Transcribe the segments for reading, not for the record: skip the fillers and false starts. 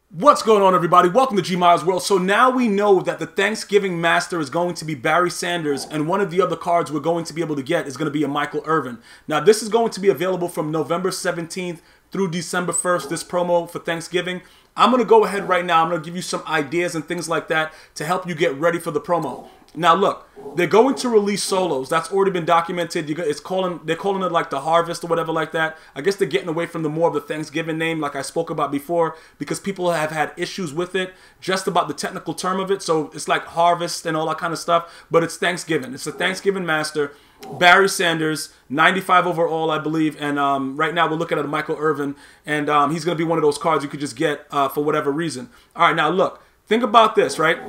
What's going on, everybody? Welcome to GmiasWorld. So now we know that the Thanksgiving Master is going to be Barry Sanders, and one of the other cards we're going to be able to get is going to be a Michael Irvin. Now, this is going to be available from November 17th through December 1st, this promo for Thanksgiving. I'm going to go ahead right now. I'm going to give you some ideas and things like that to help you get ready for the promo. Now, look, they're going to release solos. That's already been documented. They're calling it like the Harvest or whatever like that. I guess they're getting away from the more of the Thanksgiving name like I spoke about before because people have had issues with it, just about the technical term of it. So it's like Harvest and all that kind of stuff, but it's Thanksgiving. It's the Thanksgiving Master. Barry Sanders, 95 overall, I believe, and right now we're looking at a Michael Irvin, and he's going to be one of those cards you could just get for whatever reason. All right, now look, think about this, right?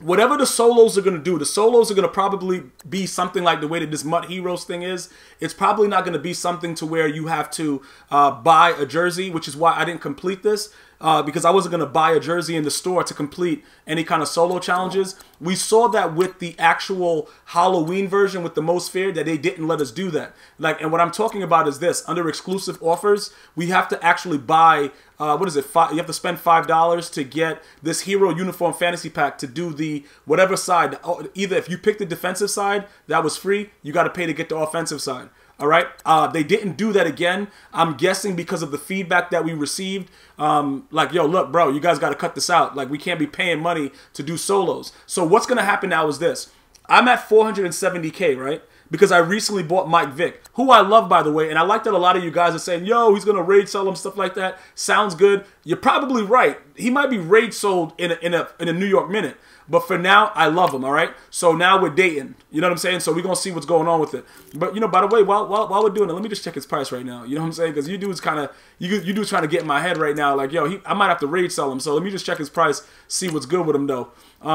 Whatever the solos are going to do, the solos are going to probably be something like the way that this MUT Heroes thing is. It's probably not going to be something to where you have to buy a jersey, which is why I didn't complete this. Because I wasn't going to buy a jersey in the store to complete any kind of solo challenges. We saw that with the actual Halloween version with the most fear that they didn't let us do that. And what I'm talking about is this. Under exclusive offers, we have to actually buy, what is it, you have to spend $5 to get this Hero Uniform Fantasy Pack to do the whatever side. Either if you pick the defensive side, that was free. You got to pay to get the offensive side. All right, they didn't do that again. I'm guessing because of the feedback that we received. Like, yo, look, bro, you guys got to cut this out. Like, we can't be paying money to do solos. So what's going to happen now is this. I'm at 470K, right? Because I recently bought Mike Vick, who I love, by the way. And I like that a lot of you guys are saying, yo, he's going to raid sell him, stuff like that. Sounds good. You're probably right. He might be raid sold in a New York minute. But for now, I love him, all right? So now we're dating. You know what I'm saying? So we're going to see what's going on with it. But, you know, by the way, while we're doing it, let me just check his price right now. You know what I'm saying? Because you dude's kind of, you dude's trying to get in my head right now. Like, yo, I might have to raid sell him. So let me just check his price, see what's good with him, though.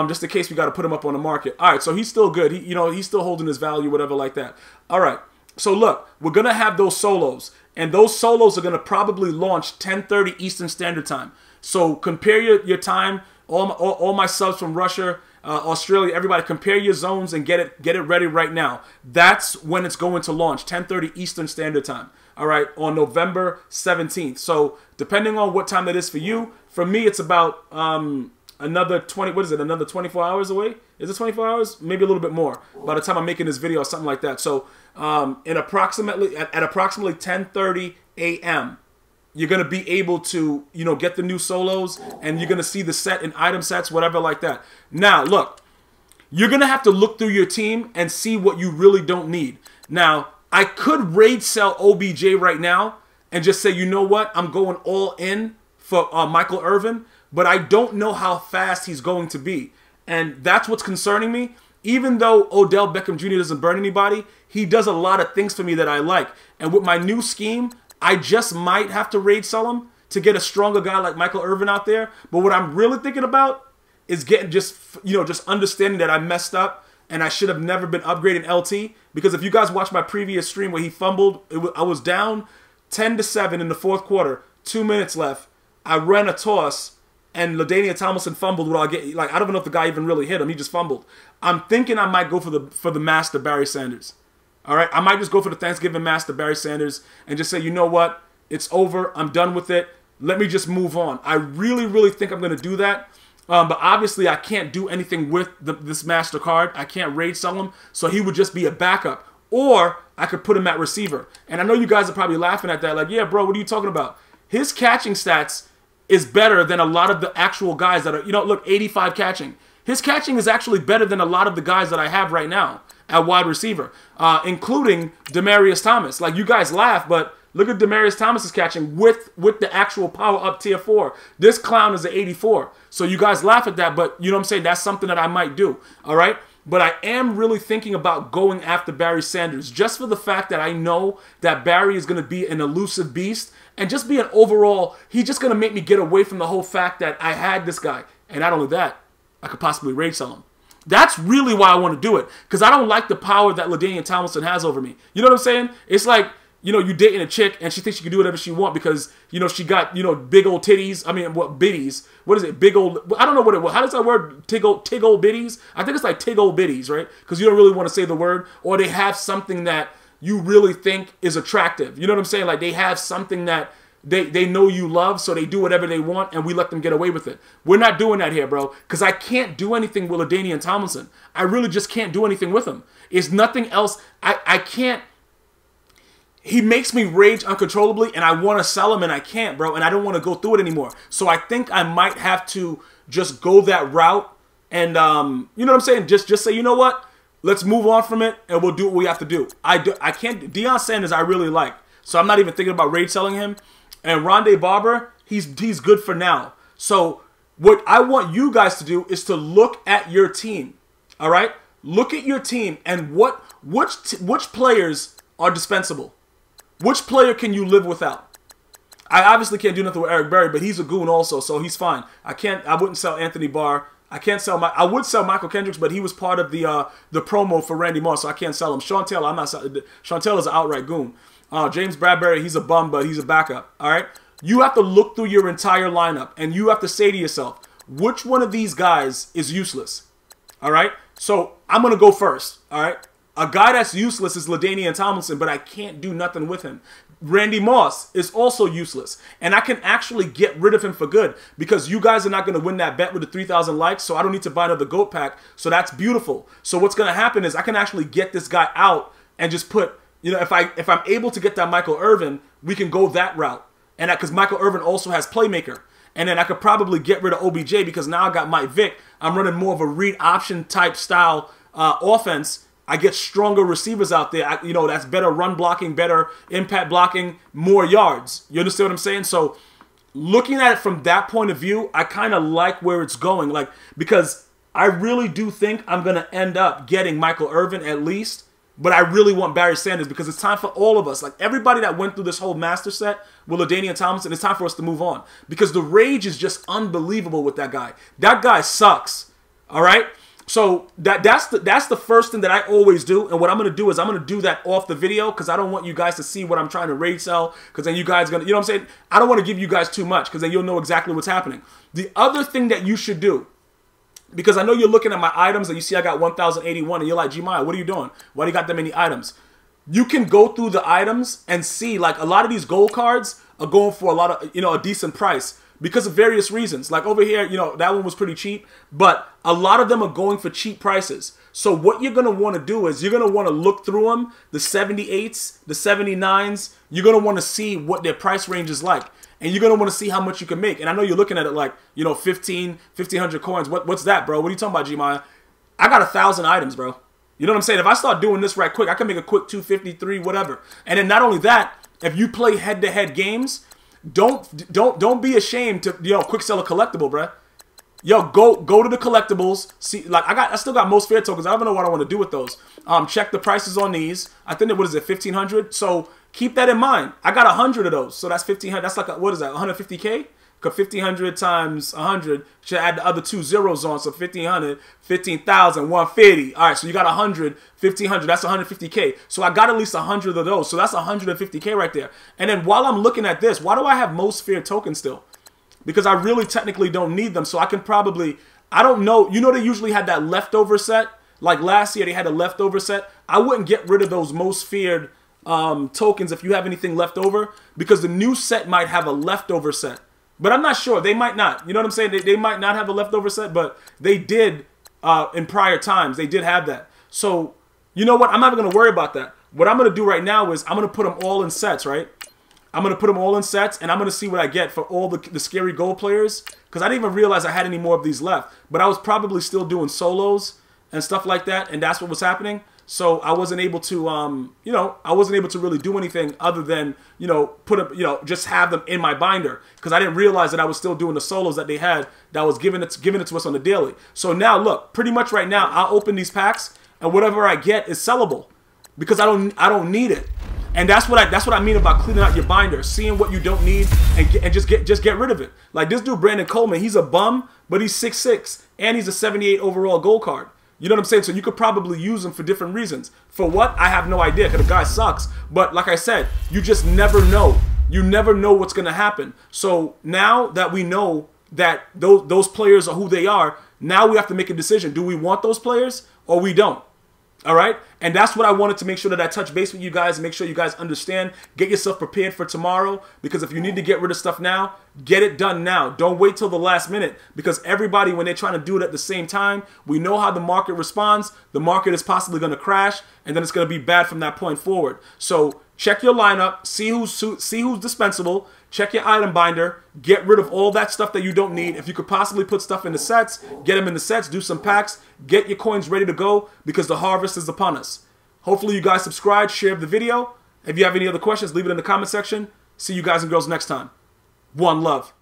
Just in case we got to put him up on the market. All right, so he's still good. He's still holding his value, whatever like that. All right, so look, we're going to have those solos. And those solos are going to probably launch 10:30 Eastern Standard Time. So compare your time. All my subs from Russia, Australia, everybody, compare your zones and get it ready right now. That's when it's going to launch, 10:30 Eastern Standard Time. All right, on November 17th. So depending on what time that is for you, for me it's about another 24 hours away? Is it 24 hours? Maybe a little bit more by the time I'm making this video or something like that. So at approximately 10:30 a.m. you're going to be able to, get the new solos, and you're going to see the set and item sets, whatever like that. Now, look, you're going to have to look through your team and see what you really don't need. Now, I could raid sell OBJ right now and just say, you know what, I'm going all in for Michael Irvin, but I don't know how fast he's going to be. And that's what's concerning me. Even though Odell Beckham Jr. doesn't burn anybody, he does a lot of things for me that I like. And with my new scheme, I just might have to raid sell him to get a stronger guy like Michael Irvin out there. But what I'm really thinking about is getting just understanding that I messed up and I should have never been upgrading LT. Because if you guys watched my previous stream where he fumbled, I was down 10-7 in the fourth quarter, 2 minutes left. I ran a toss and LaDainian Tomlinson fumbled. I don't even know if the guy even really hit him. He just fumbled. I'm thinking I might go for the master Barry Sanders. All right, I might just go for the Thanksgiving Master Barry Sanders and just say, you know what? It's over. I'm done with it. Let me just move on. I really, really think I'm going to do that. But obviously, I can't do anything with this Master card. I can't raid sell him. So he would just be a backup. Or I could put him at receiver. And I know you guys are probably laughing at that. Like, yeah, bro, what are you talking about? His catching stats is better than a lot of the actual guys that are, look, 85 catching. His catching is actually better than a lot of the guys that I have right now at wide receiver, including Demaryius Thomas. Like, you guys laugh, but look at Demaryius Thomas's catching with the actual power up tier 4. This clown is an 84. So you guys laugh at that, but you know what I'm saying? That's something that I might do, all right? But I am really thinking about going after Barry Sanders just for the fact that I know that Barry is going to be an elusive beast and just be an overall, he's just going to make me get away from the whole fact that I had this guy. And not only that, I could possibly raid sell him. That's really why I want to do it, because I don't like the power that LaDainian Tomlinson has over me. You know what I'm saying? It's like, you dating a chick and she thinks she can do whatever she wants because, she got, big old titties. I mean, what, bitties? What is it? Big old, I don't know what it was. How does that word, tig old bitties? I think it's like tig old bitties, right? Because you don't really want to say the word. Or they have something that you really think is attractive. You know what I'm saying? Like, they have something that they know you love, so they do whatever they want, and we let them get away with it. We're not doing that here, bro, because I can't do anything with LaDainian Tomlinson. I really just can't do anything with him. It's nothing else. I can't. He makes me rage uncontrollably, and I want to sell him, and I can't, bro, and I don't want to go through it anymore. So I think I might have to just go that route, and you know what I'm saying? Just say, you know what? Let's move on from it, and we'll do what we have to do. I can't. Deion Sanders, I really like, so I'm not even thinking about rage selling him. And Rondé Barber, he's good for now. So what I want you guys to do is to look at your team. All right, look at your team and which players are dispensable. Which player can you live without? I obviously can't do nothing with Eric Berry, but he's a goon also, so he's fine. I wouldn't sell Anthony Barr. I would sell Michael Kendricks, but he was part of the promo for Randy Moss, so I can't sell him. Sean Taylor, I'm not selling. Sean Taylor is an outright goon. James Bradbury, he's a bum, but he's a backup. All right, you have to look through your entire lineup, and you have to say to yourself, which one of these guys is useless? All right, so I'm gonna go first. All right. A guy that's useless is LaDainian Tomlinson, but I can't do nothing with him. Randy Moss is also useless, and I can actually get rid of him for good because you guys are not going to win that bet with the 3,000 likes, so I don't need to buy another GOAT pack, so that's beautiful. So what's going to happen is I can actually get this guy out and just put, you know, if I'm able to get that Michael Irvin, we can go that route, and because Michael Irvin also has playmaker. And then I could probably get rid of OBJ because now I got Mike Vick. I'm running more of a read option type style offense. I get stronger receivers out there. You know, that's better run blocking, better impact blocking, more yards. You understand what I'm saying? So looking at it from that point of view, I kind of like where it's going. Like, because I really do think I'm going to end up getting Michael Irvin at least. But I really want Barry Sanders because it's time for all of us. Like, everybody that went through this whole master set with LaDainian Tomlinson, it's time for us to move on. Because the rage is just unbelievable with that guy. That guy sucks. All right? So that's the first thing that I always do. And what I'm going to do is I'm going to do that off the video because I don't want you guys to see what I'm trying to rage sell because then you guys going to, you know what I'm saying? I don't want to give you guys too much because then you'll know exactly what's happening. The other thing that you should do, because I know you're looking at my items and you see I got 1,081 and you're like, Gmia, what are you doing? Why do you got that many items? You can go through the items and see, like, a lot of these gold cards are going for a lot of, you know, a decent price. Because of various reasons. Like over here, you know, that one was pretty cheap. But a lot of them are going for cheap prices. So what you're going to want to do is you're going to want to look through them. The 78s, the 79s. You're going to want to see what their price range is like. And you're going to want to see how much you can make. And I know you're looking at it like, you know, 1,500 coins. What's that, bro? What are you talking about, Gmia? I got 1,000 items, bro. You know what I'm saying? If I start doing this right quick, I can make a quick 253, whatever. And then not only that, if you play head-to-head games, don't be ashamed to, you know, quick sell a collectible, bruh. Yo, go to the collectibles. See, like, I still got most fair tokens. I don't know what I want to do with those. Check the prices on these. I think that, what is it, 1,500? So keep that in mind. I got 100 of those. So that's 1,500. That's like what is that? 150K? Because 1,500 times 100 should add the other two zeros on. So 1,500, 15,000, 150. All right, so you got 100, 1,500. That's 150K. So I got at least 100 of those. So that's 150K right there. And then while I'm looking at this, why do I have most feared tokens still? Because I really technically don't need them. So I can probably, I don't know. You know they usually had that leftover set. Like last year they had a leftover set. I wouldn't get rid of those most feared tokens if you have anything left over. Because the new set might have a leftover set. But I'm not sure. They might not. You know what I'm saying? They might not have a leftover set, but they did in prior times. They did have that. So, you know what? I'm not going to worry about that. What I'm going to do right now is I'm going to put them all in sets, right? I'm going to put them all in sets, and I'm going to see what I get for all the scary gold players. Because I didn't even realize I had any more of these left. But I was probably still doing solos and stuff like that, and that's what was happening. So I wasn't able to, you know, I wasn't able to really do anything other than, you know, just have them in my binder because I didn't realize that I was still doing the solos that they had that was giving it to us on the daily. So now look, pretty much right now I'll open these packs and whatever I get is sellable because I don't need it. And that's what I mean about cleaning out your binder, seeing what you don't need and just get rid of it. Like this dude Brandon Coleman, he's a bum, but he's 6'6" and he's a 78 overall gold card. You know what I'm saying? So you could probably use them for different reasons. For what? I have no idea because the guy sucks. But like I said, you just never know. You never know what's going to happen. So now that we know that those players are who they are, now we have to make a decision. Do we want those players or we don't? All right? And that's what I wanted to make sure that I touch base with you guys and make sure you guys understand. Get yourself prepared for tomorrow, because if you need to get rid of stuff now, get it done now. Don't wait till the last minute, because everybody, when they're trying to do it at the same time, we know how the market responds. The market is possibly going to crash, and then it's going to be bad from that point forward. So check your lineup, see who's dispensable, check your item binder, get rid of all that stuff that you don't need. If you could possibly put stuff in the sets, get them in the sets, do some packs, get your coins ready to go, because the harvest is upon us. Hopefully you guys subscribe, share the video. If you have any other questions, leave it in the comment section. See you guys and girls next time. One love.